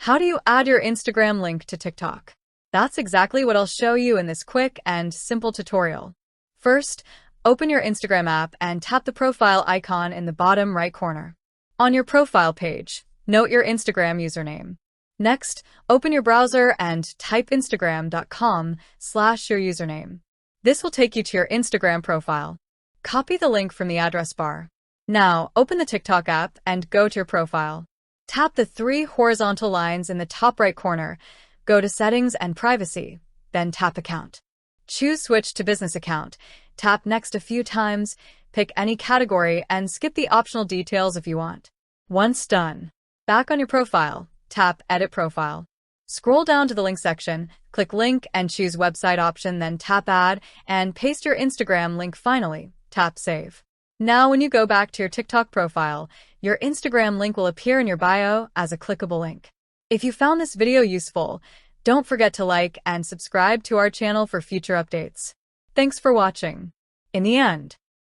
How do you add your Instagram link to TikTok? That's exactly what I'll show you in this quick and simple tutorial. First, open your Instagram app and tap the profile icon in the bottom right corner. On your profile page, note your Instagram username. Next, open your browser and type instagram.com/your username. This will take you to your Instagram profile. Copy the link from the address bar. Now, open the TikTok app and go to your profile. Tap the three horizontal lines in the top right corner, go to Settings and Privacy, then tap Account. Choose Switch to Business Account, tap Next a few times, pick any category, and skip the optional details if you want. Once done, back on your profile, tap Edit Profile. Scroll down to the link section, click Link and choose Website option, then tap Add and paste your Instagram link. Finally, tap Save. Now when you go back to your TikTok profile, your Instagram link will appear in your bio as a clickable link. If you found this video useful, don't forget to like and subscribe to our channel for future updates. Thanks for watching. In the end,